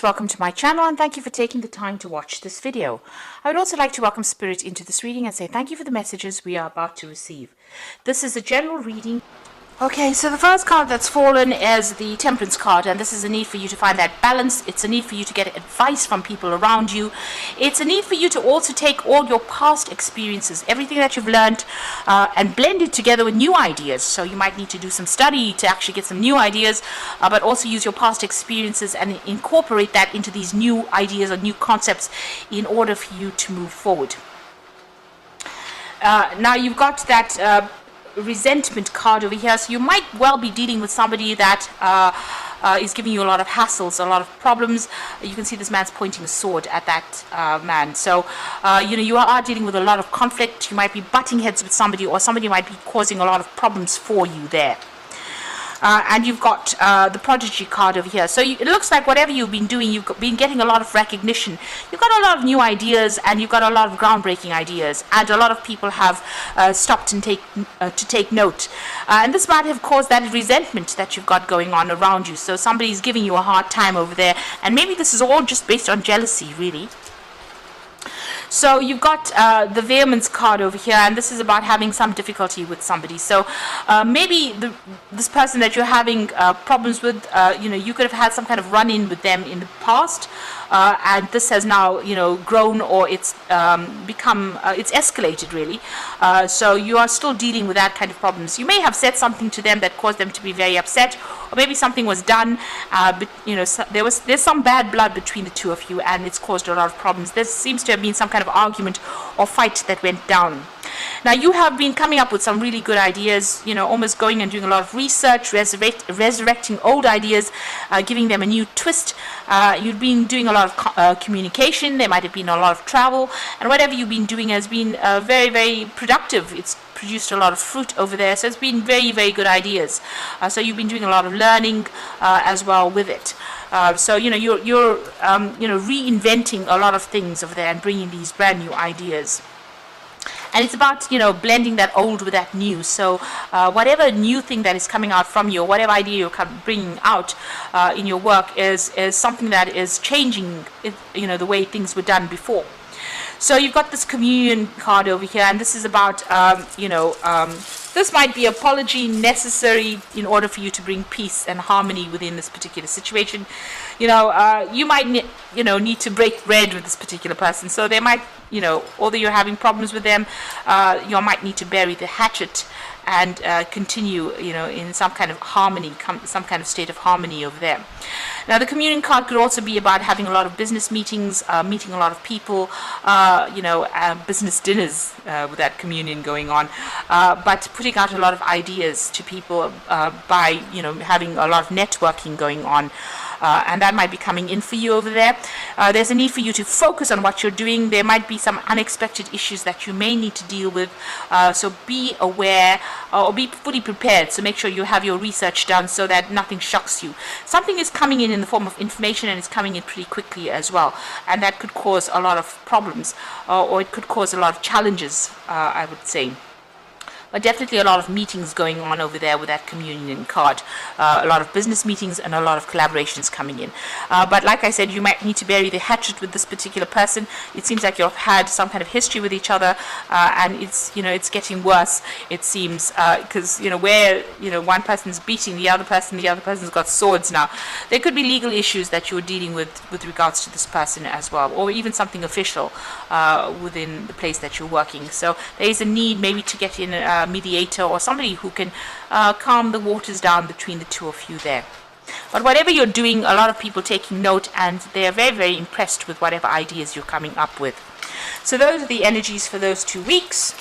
Welcome to my channel and thank you for taking the time to watch this video. I would also like to welcome Spirit into this reading and say thank you for the messages we are about to receive. This is a general reading. Okay, so the first card that's fallen is the Temperance card, and this is a need for you to find that balance. It's a need for you to get advice from people around you. It's a need for you to also take all your past experiences, everything that you've learned, and blend it together with new ideas. So you might need to do some study to actually get some new ideas, but also use your past experiences and incorporate that into these new ideas or new concepts in order for you to move forward. Now you've got that resentment card over here, so you might well be dealing with somebody that is giving you a lot of hassles, a lot of problems. You can see this man's pointing a sword at that man, so you are dealing with a lot of conflict. You might be butting heads with somebody, or somebody might be causing a lot of problems for you there. And you've got the Prodigy card over here. So it looks like whatever you've been doing, you've been getting a lot of recognition. You've got a lot of new ideas, and you've got a lot of groundbreaking ideas. And a lot of people have stopped and to take note. And this might have caused that resentment that you've got going on around you. So somebody's giving you a hard time over there. And maybe this is all just based on jealousy, really. So you've got the Vehemence card over here, and this is about having some difficulty with somebody. So maybe this person that you're having problems with, you could have had some kind of run-in with them in the past, and this has now, grown, or it's it's escalated really. So you are still dealing with that kind of problems. You may have said something to them that caused them to be very upset, or maybe something was done, but there's some bad blood between the two of you, and it's caused a lot of problems. There seems to have been some kind of argument or fight that went down. Now you have been coming up with some really good ideas, almost going and doing a lot of research, resurrecting old ideas, giving them a new twist. You've been doing a lot of communication. There might have been a lot of travel, and whatever you've been doing has been very, very productive. It's produced a lot of fruit over there, so it's been very, very good ideas. So you've been doing a lot of learning as well with it. So you're reinventing a lot of things over there and bringing these brand new ideas. And it's about, blending that old with that new. So whatever new thing that is coming out from you, or whatever idea you're bringing out in your work is something that is changing, the way things were done before. So you've got this Communion card over here, and this is about, this might be apology necessary in order for you to bring peace and harmony within this particular situation. You might need to break bread with this particular person. So they might, although you're having problems with them, you might need to bury the hatchet and continue, in some kind of harmony, some kind of state of harmony over there. Now, the Communion card could also be about having a lot of business meetings, meeting a lot of people, business dinners with that communion going on, but putting out a lot of ideas to people by, having a lot of networking going on. And that might be coming in for you over there. There's a need for you to focus on what you're doing. There might be some unexpected issues that you may need to deal with. So be aware, or be fully prepared. So make sure you have your research done so that nothing shocks you. Something is coming in the form of information, and it's coming in pretty quickly as well. And that could cause a lot of problems, or it could cause a lot of challenges, I would say. But definitely a lot of meetings going on over there with that Communion card. A lot of business meetings and a lot of collaborations coming in. But like I said, you might need to bury the hatchet with this particular person. It seems like you've had some kind of history with each other, and it's getting worse, it seems, because where one person's beating the other person's got swords now. There could be legal issues that you're dealing with regards to this person as well, or even something official within the place that you're working. So there is a need maybe to get in a mediator, or somebody who can calm the waters down between the two of you there. But whatever you're doing, a lot of people taking note, and they are very, very impressed with whatever ideas you're coming up with. So those are the energies for those 2 weeks.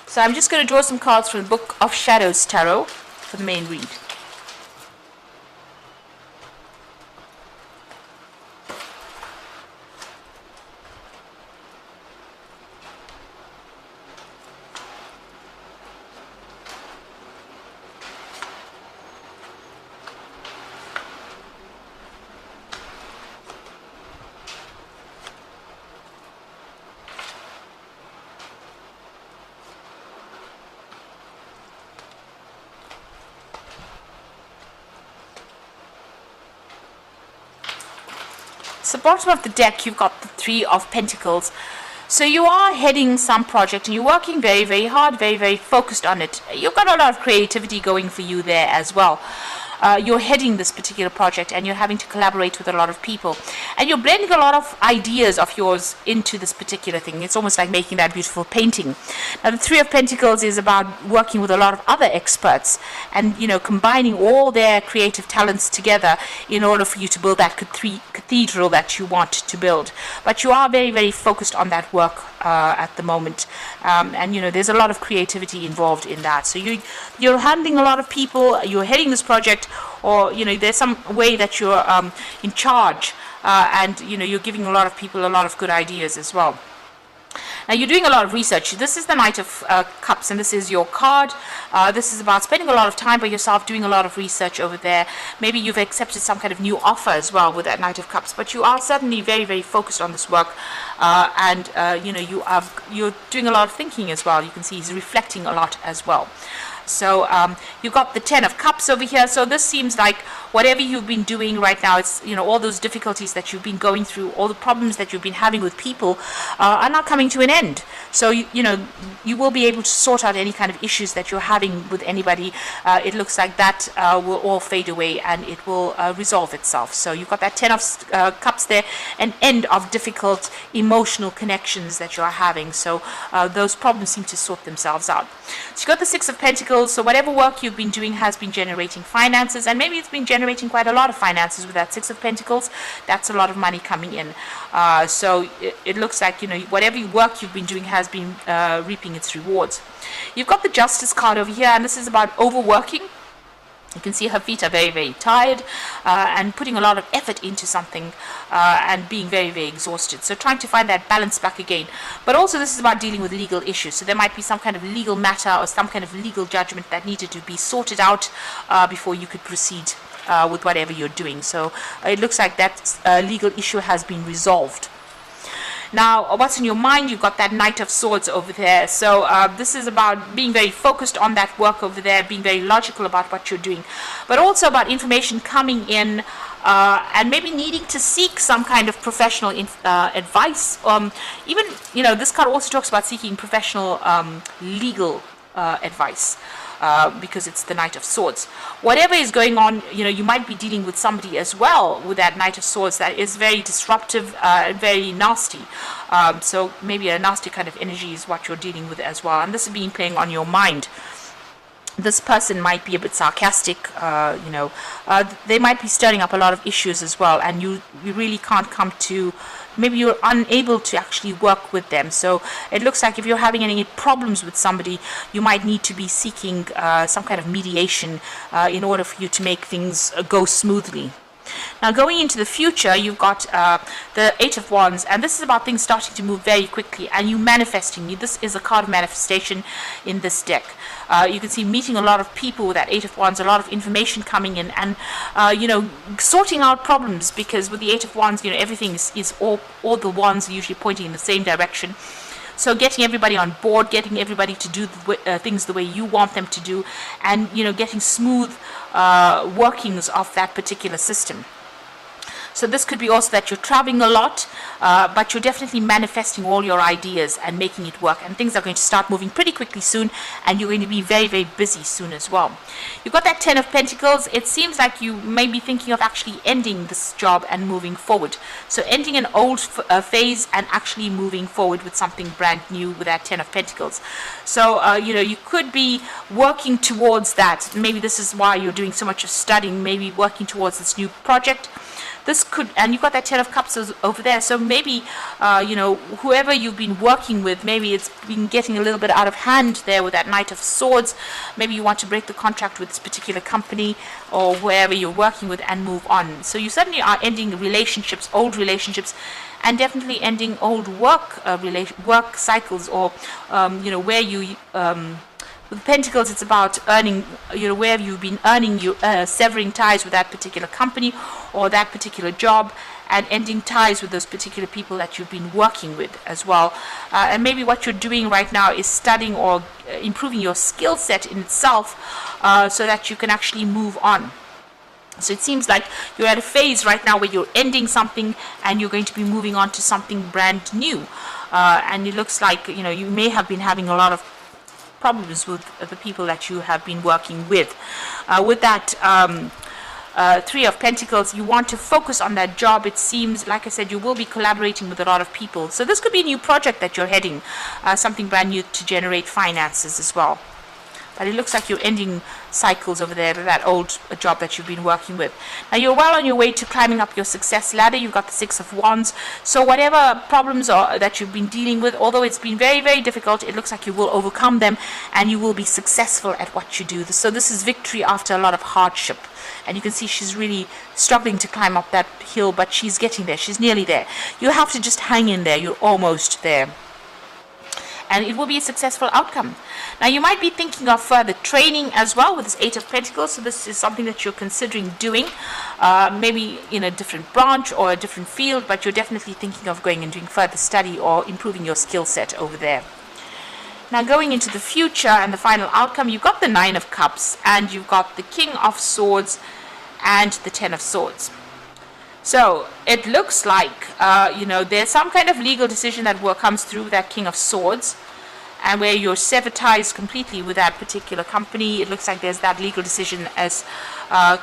So I'm just going to draw some cards from the Book of Shadows Tarot for the main read. So bottom of the deck, you've got the Three of Pentacles. So you are heading some project and you're working very, very hard, very, very focused on it. You've got a lot of creativity going for you there as well. You're heading this particular project and you're having to collaborate with a lot of people. And you're blending a lot of ideas of yours into this particular thing. It's almost like making that beautiful painting. Now, the Three of Pentacles is about working with a lot of other experts and, combining all their creative talents together in order for you to build that cathedral that you want to build. But you are very, very focused on that work at the moment. And, there's a lot of creativity involved in that. So you're handling a lot of people, you're heading this project, or there's some way that you're in charge, and you're giving a lot of people a lot of good ideas as well. Now you're doing a lot of research. This is the Knight of Cups, and this is your card. This is about spending a lot of time by yourself, doing a lot of research over there. Maybe you've accepted some kind of new offer as well with that Knight of Cups, but you are certainly very, very focused on this work, and you're doing a lot of thinking as well. You can see he's reflecting a lot as well. So you've got the Ten of Cups over here. So this seems like whatever you've been doing right now, it's all those difficulties that you've been going through, all the problems that you've been having with people are now coming to an end. So you will be able to sort out any kind of issues that you're having with anybody. It looks like that will all fade away and it will resolve itself. So you've got that Ten of Cups there, an end of difficult emotional connections that you're having. So those problems seem to sort themselves out. So you've got the Six of Pentacles. So whatever work you've been doing has been generating finances, and maybe it's been generating quite a lot of finances with that Six of Pentacles. That's a lot of money coming in. So it looks like whatever work you've been doing has been reaping its rewards. You've got the Justice card over here, and this is about overworking. You can see her feet are very, very tired and putting a lot of effort into something and being very, very exhausted. So trying to find that balance back again. But also this is about dealing with legal issues. So there might be some kind of legal matter or some kind of legal judgment that needed to be sorted out before you could proceed with whatever you're doing. So it looks like that legal issue has been resolved. Now, what's in your mind? You've got that Knight of Swords over there. So this is about being very focused on that work over there, being very logical about what you're doing, but also about information coming in and maybe needing to seek some kind of professional advice. Even, this card also talks about seeking professional legal advice. Because it's the Knight of Swords. Whatever is going on, you might be dealing with somebody as well with that Knight of Swords that is very disruptive and very nasty. So maybe a nasty kind of energy is what you're dealing with as well. And this is being playing on your mind. This person might be a bit sarcastic, they might be stirring up a lot of issues as well, and you really can't come to, maybe you're unable to actually work with them. So it looks like if you're having any problems with somebody, you might need to be seeking some kind of mediation in order for you to make things go smoothly. Now going into the future, you've got the Eight of Wands, and this is about things starting to move very quickly and you manifesting. This is a card of manifestation in this deck. You can see meeting a lot of people with that Eight of Wands, a lot of information coming in, and sorting out problems, because with the Eight of Wands, everything is all the wands are usually pointing in the same direction. So getting everybody on board, getting everybody to do things the way you want them to do, and getting smooth workings of that particular system. So this could be also that you're traveling a lot, but you're definitely manifesting all your ideas and making it work. And things are going to start moving pretty quickly soon, and you're going to be very, very busy soon as well. You've got that Ten of Pentacles. It seems like you may be thinking of actually ending this job and moving forward. So ending an old phase and actually moving forward with something brand new with that Ten of Pentacles. So, you could be working towards that. Maybe this is why you're doing so much of studying, maybe working towards this new project. This could, and you've got that Ten of Cups over there, so maybe, whoever you've been working with, maybe it's been getting a little bit out of hand there with that Knight of Swords. Maybe you want to break the contract with this particular company or wherever you're working with and move on. So you certainly are ending relationships, old relationships, and definitely ending old work cycles, or, where you... with Pentacles, it's about earning, where you've been earning, severing ties with that particular company or that particular job, and ending ties with those particular people that you've been working with as well. And maybe what you're doing right now is studying or improving your skill set in itself, so that you can actually move on. So it seems like you're at a phase right now where you're ending something and you're going to be moving on to something brand new. And it looks like, you may have been having a lot of problems with the people that you have been working with. With that Three of Pentacles, you want to focus on that job. It seems, like I said, you will be collaborating with a lot of people. So this could be a new project that you're heading, something brand new to generate finances as well. But it looks like you're ending cycles over there, that old job that you've been working with. Now you're well on your way to climbing up your success ladder. You've got the Six of Wands. So whatever problems that you've been dealing with, although it's been very, very difficult, it looks like you will overcome them and you will be successful at what you do. So this is victory after a lot of hardship. And you can see she's really struggling to climb up that hill, but she's getting there. She's nearly there. You have to just hang in there. You're almost there. And it will be a successful outcome. Now you might be thinking of further training as well with this Eight of Pentacles. So this is something that you're considering doing, maybe in a different branch or a different field, but you're definitely thinking of going and doing further study or improving your skill set over there. Now going into the future and the final outcome, you've got the Nine of Cups and you've got the King of Swords and the Ten of Swords. So it looks like, there's some kind of legal decision that comes through that King of Swords, and where you're severed ties completely with that particular company. It looks like there's that legal decision as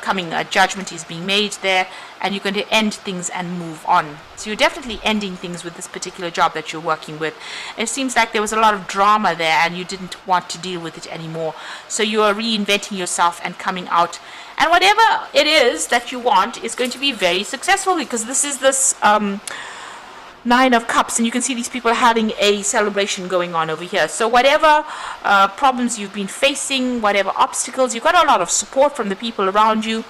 coming, a judgment is being made there, and you're going to end things and move on. So you're definitely ending things with this particular job that you're working with. It seems like there was a lot of drama there and you didn't want to deal with it anymore. So you are reinventing yourself and coming out. And whatever it is that you want is going to be very successful, because this is this Nine of Cups, and you can see these people having a celebration going on over here. So whatever problems you've been facing, whatever obstacles, you've got a lot of support from the people around you.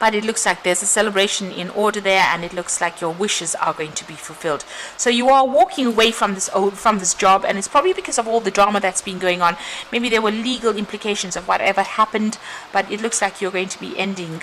But it looks like there's a celebration in order there, and it looks like your wishes are going to be fulfilled. So you are walking away from this job, and it's probably because of all the drama that's been going on. Maybe there were legal implications of whatever happened, but it looks like you're going to be ending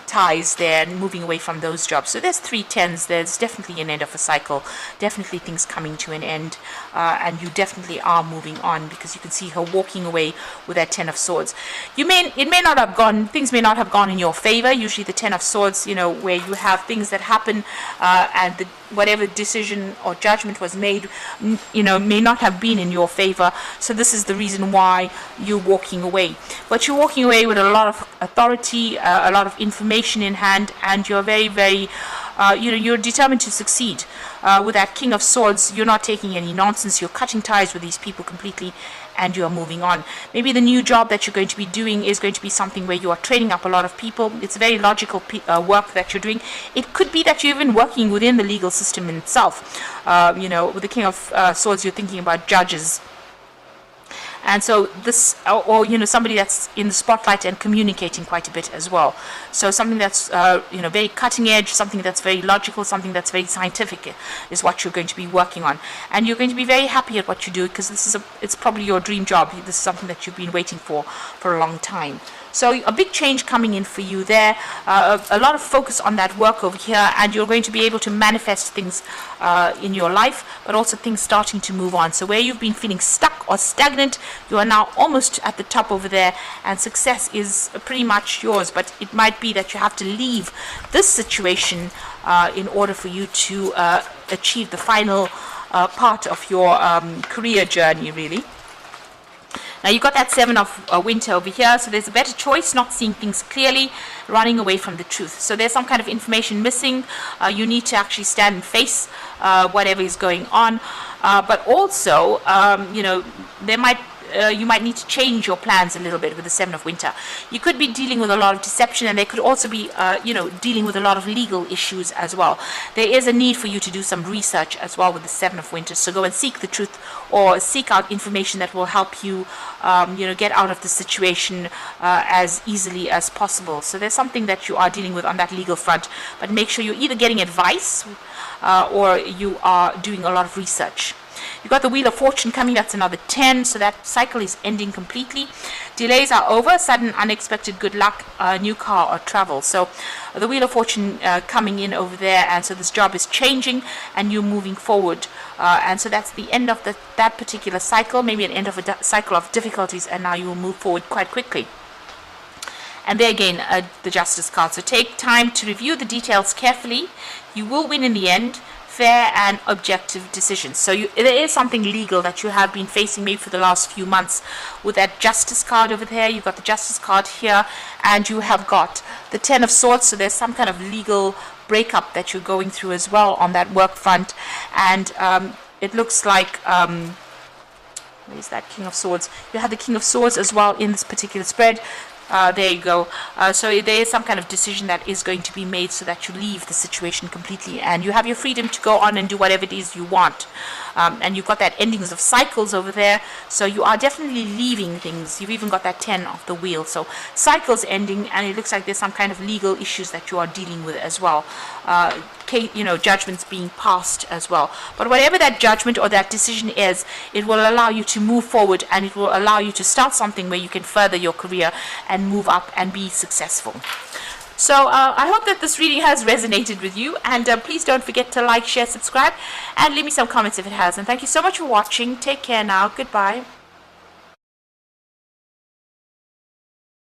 ties there and moving away from those jobs. So there's 3 10s. There's definitely an end of a cycle, definitely things coming to an end, and you definitely are moving on, because you can see her walking away with that 10 of Swords. Things may not have gone in your favor. Usually the 10 of Swords, where you have things that happen and whatever decision or judgment was made, may not have been in your favor. So this is the reason why you're walking away. But you're walking away with a lot of authority, a lot of information in hand, and you're very, very, you're determined to succeed. With that King of Swords, you're not taking any nonsense. You're cutting ties with these people completely, and you are moving on. Maybe the new job that you're going to be doing is going to be something where you are training up a lot of people. It's very logical work that you're doing. It could be that you're even working within the legal system in itself. With the King of Swords, you're thinking about judges. And so this, or somebody that's in the spotlight and communicating quite a bit as well. So something that's very cutting edge, something that's very logical, something that's very scientific is what you're going to be working on. And you're going to be very happy at what you do, because it's probably your dream job. This is something that you've been waiting for a long time. So a big change coming in for you there, a lot of focus on that work over here, and you're going to be able to manifest things in your life, but also things starting to move on. So where you've been feeling stuck or stagnant, you are now almost at the top over there, and success is pretty much yours. But it might be that you have to leave this situation in order for you to achieve the final part of your career journey, really. Now you've got that 7 of Winter over here, so there's a better choice, not seeing things clearly, running away from the truth. So there's some kind of information missing. You need to actually stand and face whatever is going on. But also, you might need to change your plans a little bit with the 7 of Winter. You could be dealing with a lot of deception, and they could also be, dealing with a lot of legal issues as well. There is a need for you to do some research as well with the 7 of Winter. So go and seek the truth, or seek out information that will help you, get out of the situation as easily as possible. So there's something that you are dealing with on that legal front, but make sure you're either getting advice or you are doing a lot of research. You've got the Wheel of Fortune coming, that's another 10, so that cycle is ending completely. Delays are over, sudden unexpected good luck, new car or travel. So the Wheel of Fortune coming in over there, and so this job is changing and you're moving forward. And so that's the end of that particular cycle, maybe an end of a cycle of difficulties, and now you will move forward quite quickly. And there again, the Justice card. So take time to review the details carefully. You will win in the end. Fair and objective decisions. So there is something legal that you have been facing maybe for the last few months with that Justice card over there. You've got the Justice card here, and you have got the Ten of Swords. So there's some kind of legal breakup that you're going through as well on that work front. And it looks like where's that King of Swords? You have the King of Swords as well in this particular spread. There you go. So there is some kind of decision that is going to be made so that you leave the situation completely and you have your freedom to go on and do whatever it is you want. And you've got that endings of cycles over there. So you are definitely leaving things. You've even got that 10 of the wheel. So cycles ending, and it looks like there's some kind of legal issues that you are dealing with as well. Judgments being passed as well. But whatever that judgment or that decision is, it will allow you to move forward, and it will allow you to start something where you can further your career and move up and be successful. So I hope that this reading has resonated with you, and please don't forget to like, share, subscribe, and leave me some comments if it has. And thank you so much for watching. Take care now. Goodbye.